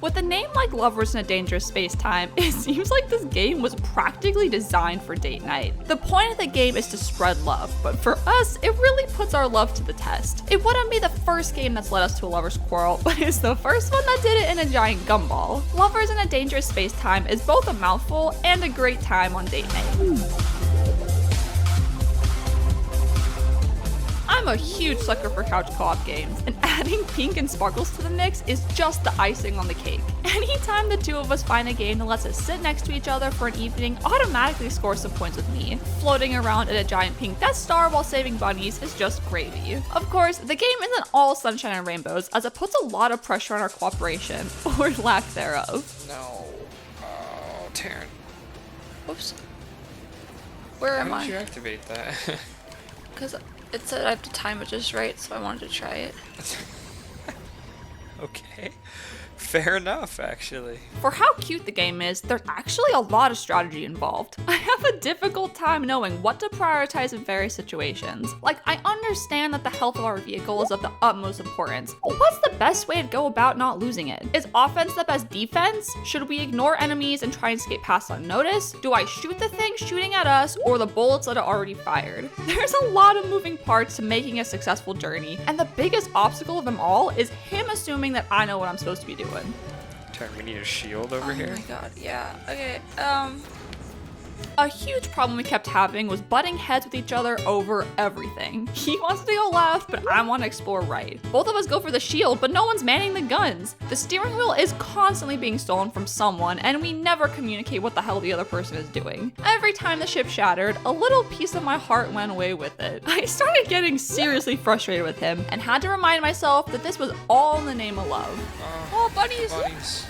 With a name like Lovers in a Dangerous Spacetime, it seems like this game was practically designed for date night. The point of the game is to spread love, but for us, it really puts our love to the test. It wouldn't be the first game that's led us to a lover's quarrel, but it's the first one that did it in a giant gumball. Lovers in a Dangerous Spacetime is both a mouthful and a great time on date night. I'm a huge sucker for couch co-op games, and adding pink and sparkles to the mix is just the icing on the cake. Anytime the two of us find a game that lets us sit next to each other for an evening automatically scores some points with me. Floating around in a giant pink Death Star while saving bunnies is just gravy. Of course, the game isn't all sunshine and rainbows, as it puts a lot of pressure on our cooperation, or lack thereof. No. Oh, Taryn. Whoops. Where am I? How did you activate that? Because it said I have to time it just right, so I wanted to try it. Okay. Fair enough, actually. For how cute the game is, there's actually a lot of strategy involved. I have a difficult time knowing what to prioritize in various situations. Like, I understand that the health of our vehicle is of the utmost importance, but what's the best way to go about not losing it? Is offense the best defense? Should we ignore enemies and try and skate past unnoticed? Do I shoot the thing shooting at us or the bullets that are already fired? There's a lot of moving parts to making a successful journey, and the biggest obstacle of them all is him assuming that I know what I'm supposed to be doing. Taryn, we need a shield over here. Oh my god, yeah. Okay, a huge problem we kept having was butting heads with each other over everything. He wants to go left, but I want to explore right. Both of us go for the shield, but no one's manning the guns. The steering wheel is constantly being stolen from someone, and we never communicate what the hell the other person is doing. Every time the ship shattered, a little piece of my heart went away with it. I started getting seriously frustrated with him, and had to remind myself that this was all in the name of love. Oh, bunnies! Bunnies.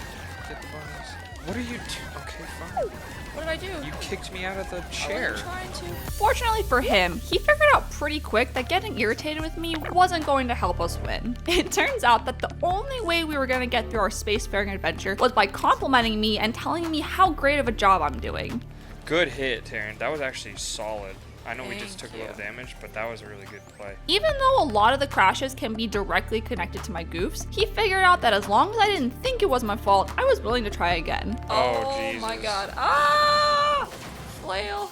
Get the bunnies. What are you doing? Okay, fine. What did I do? You kicked me out of the chair. I wasn't trying to. Fortunately for him, he figured out pretty quick that getting irritated with me wasn't going to help us win. It turns out that the only way we were going to get through our spacefaring adventure was by complimenting me and telling me how great of a job I'm doing. Good hit, Taryn. That was actually solid. I know we just took Thank a little damage, but that was a really good play. Even though a lot of the crashes can be directly connected to my goofs, he figured out that as long as I didn't think it was my fault, I was willing to try again. Oh, Jesus. My god. Ah! Flail.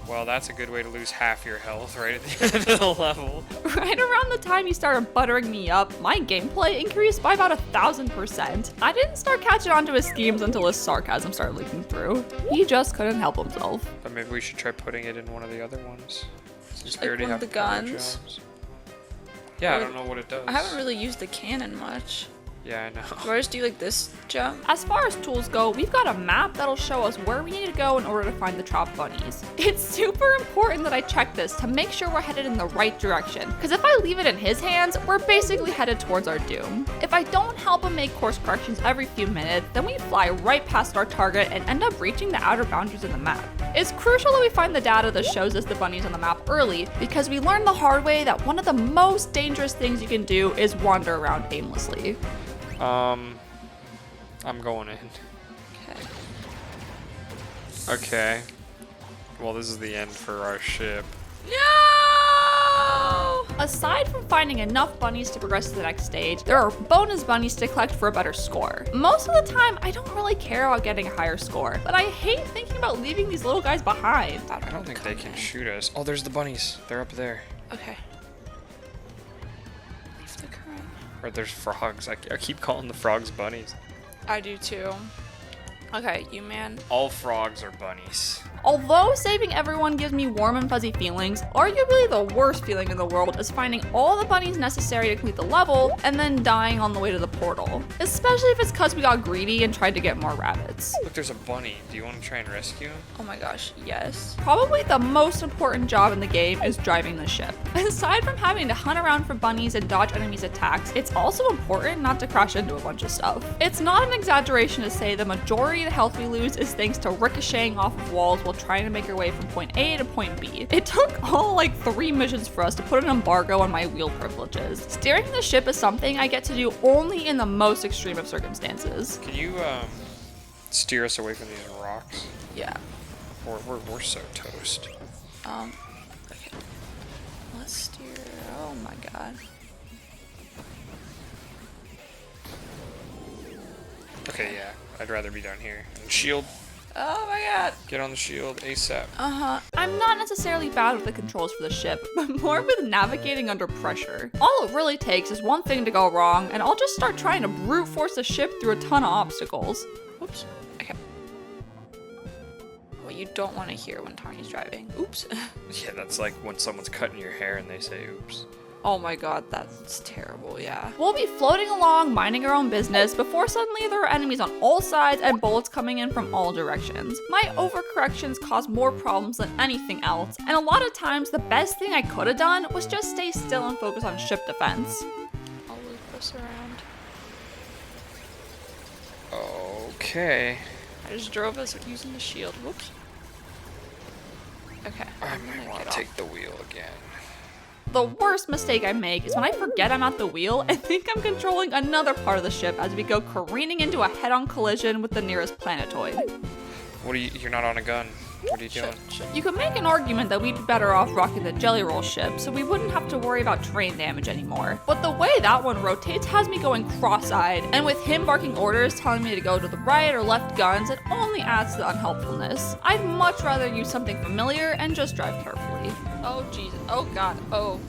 Well, that's a good way to lose half your health right at the end of the level. Right around the time he started buttering me up, my gameplay increased by about 1,000%. I didn't start catching on to his schemes until his sarcasm started leaking through. He just couldn't help himself. But maybe we should try putting it in one of the other ones. Since we Like already one have of the power guns? jobs. Yeah, I don't know what it does. I haven't really used the cannon much. Yeah, I know. Do I just do like this jump? As far as tools go, we've got a map that'll show us where we need to go in order to find the trapped bunnies. It's super important that I check this to make sure we're headed in the right direction, because if I leave it in his hands, we're basically headed towards our doom. If I don't help him make course corrections every few minutes, then we fly right past our target and end up reaching the outer boundaries of the map. It's crucial that we find the data that shows us the bunnies on the map early, because we learned the hard way that one of the most dangerous things you can do is wander around aimlessly. I'm going in. Okay. Okay. Well, this is the end for our ship. No! Aside from finding enough bunnies to progress to the next stage, there are bonus bunnies to collect for a better score. Most of the time, I don't really care about getting a higher score, but I hate thinking about leaving these little guys behind. I don't think they can shoot us. Oh, there's the bunnies. They're up there. Okay. Leave the current. Or there's frogs. I keep calling the frogs bunnies. I do too. Okay, you man. All frogs are bunnies. Although saving everyone gives me warm and fuzzy feelings, arguably the worst feeling in the world is finding all the bunnies necessary to complete the level and then dying on the way to the portal. Especially if it's cause we got greedy and tried to get more rabbits. Look, there's a bunny. Do you want to try and rescue him? Oh my gosh, yes. Probably the most important job in the game is driving the ship. Aside from having to hunt around for bunnies and dodge enemies' attacks, it's also important not to crash into a bunch of stuff. It's not an exaggeration to say the majority of the health we lose is thanks to ricocheting off of walls while trying to make our way from point A to point B. It took all like 3 missions for us to put an embargo on my wheel privileges. Steering the ship is something I get to do only in the most extreme of circumstances. Can you steer us away from these rocks? Yeah. We're so toast. Okay. Let's steer. Oh my god. Okay, yeah. I'd rather be down here. And shield. Oh my god. Get on the shield ASAP. I'm not necessarily bad with the controls for the ship, but more with navigating under pressure. All it really takes is one thing to go wrong, and I'll just start trying to brute force the ship through a ton of obstacles. Oops. Okay. What you don't want to hear when Tanya's driving. Oops. Yeah, that's like when someone's cutting your hair and they say oops. Oh my god, that's terrible, yeah. We'll be floating along, minding our own business, before suddenly there are enemies on all sides and bullets coming in from all directions. My overcorrections cause more problems than anything else, and a lot of times the best thing I could have done was just stay still and focus on ship defense. I'll loop this around. Okay. I just drove us using the shield. Whoops. Okay. I might want to take the wheel again. The worst mistake I make is when I forget I'm at the wheel and think I'm controlling another part of the ship as we go careening into a head-on collision with the nearest planetoid. What are you're not on a gun. What are you doing? You could make an argument that we'd be better off rocking the Jelly Roll ship, so we wouldn't have to worry about terrain damage anymore. But the way that one rotates has me going cross-eyed, and with him barking orders telling me to go to the right or left guns, it only adds to the unhelpfulness. I'd much rather use something familiar and just drive carefully. Oh Jesus, oh god, oh.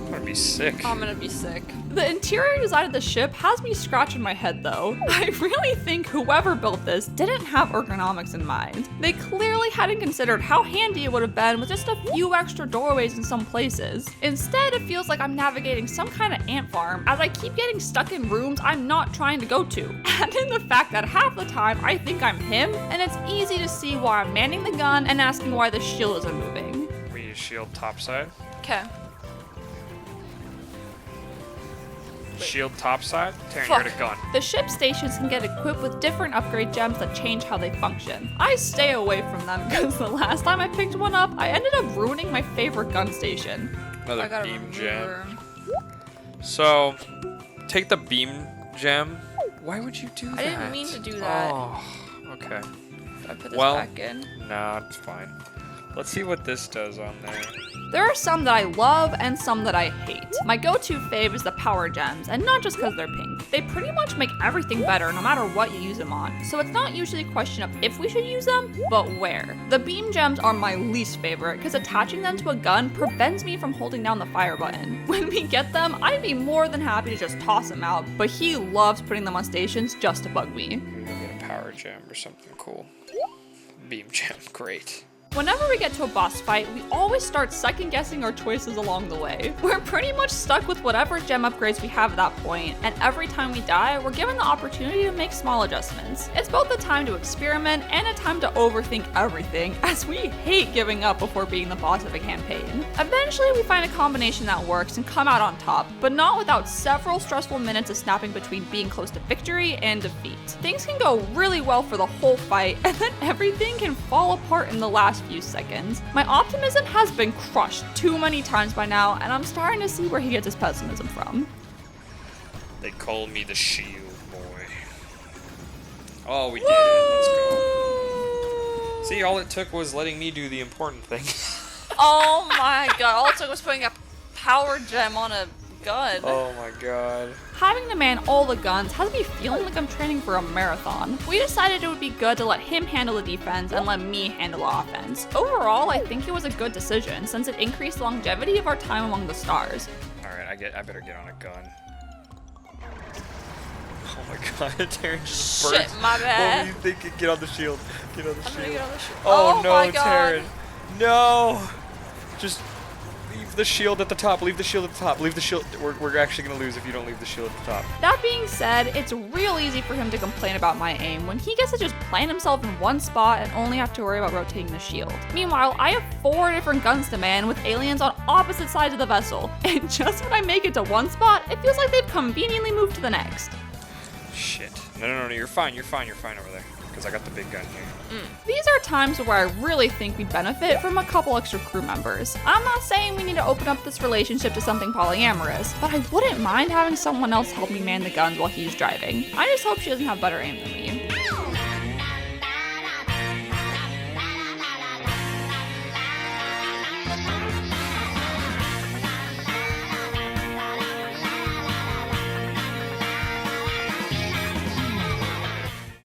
I'm gonna be sick. I'm gonna be sick. The interior design of the ship has me scratching my head though. I really think whoever built this didn't have ergonomics in mind. They clearly hadn't considered how handy it would have been with just a few extra doorways in some places. Instead, it feels like I'm navigating some kind of ant farm as I keep getting stuck in rooms I'm not trying to go to. Add in the fact that half the time I think I'm him, and it's easy to see why I'm manning the gun and asking why the shield isn't moving. We need a shield topside. Okay. Shield topside? Taryn, you're at a gun. The ship stations can get equipped with different upgrade gems that change how they function. I stay away from them because the last time I picked one up, I ended up ruining my favorite gun station. Another beam gem. So, take the beam gem. Why would you do that? I didn't mean to do that. Oh, okay. Should I put this back in? Nah, it's fine. Let's see what this does on there. There are some that I love and some that I hate. My go-to fave is the power gems, and not just because they're pink. They pretty much make everything better no matter what you use them on, so it's not usually a question of if we should use them, but where. The beam gems are my least favorite because attaching them to a gun prevents me from holding down the fire button. When we get them, I'd be more than happy to just toss them out, but he loves putting them on stations just to bug me. Maybe I'll get a power gem or something cool. Beam gem, great. Whenever we get to a boss fight, we always start second-guessing our choices along the way. We're pretty much stuck with whatever gem upgrades we have at that point, and every time we die, we're given the opportunity to make small adjustments. It's both a time to experiment and a time to overthink everything, as we hate giving up before being the boss of a campaign. Eventually, we find a combination that works and come out on top, but not without several stressful minutes of snapping between being close to victory and defeat. Things can go really well for the whole fight, and then everything can fall apart in the last few seconds. My optimism has been crushed too many times by now, and I'm starting to see where he gets his pessimism from. They call me the shield boy. Oh, we did it. Let's go. See, all it took was letting me do the important thing. Oh my god, all it took was putting a power gem on a gun. Oh my god. Having to man all the guns has me feeling like I'm training for a marathon. We decided it would be good to let him handle the defense and let me handle the offense. Overall, I think it was a good decision since it increased the longevity of our time among the stars. Alright, I better get on a gun. Oh my god, Taryn just burnt. Shit, my bad. What were you thinking? Get on the shield. Get on the shield. Gonna get on the shield. Oh, no, my god. Taryn. No! Just leave the shield at the top. Leave the shield at the top. Leave the shield. We're actually going to lose if you don't leave the shield at the top. That being said, it's real easy for him to complain about my aim when he gets to just plant himself in one spot and only have to worry about rotating the shield. Meanwhile, I have 4 different guns to man with aliens on opposite sides of the vessel, and just when I make it to one spot, it feels like they've conveniently moved to the next. Shit. No, you're fine over there. Because I got the big gun here. These are times where I really think we benefit from a couple extra crew members. I'm not saying we need to open up this relationship to something polyamorous, but I wouldn't mind having someone else help me man the guns while he's driving. I just hope she doesn't have better aim than me.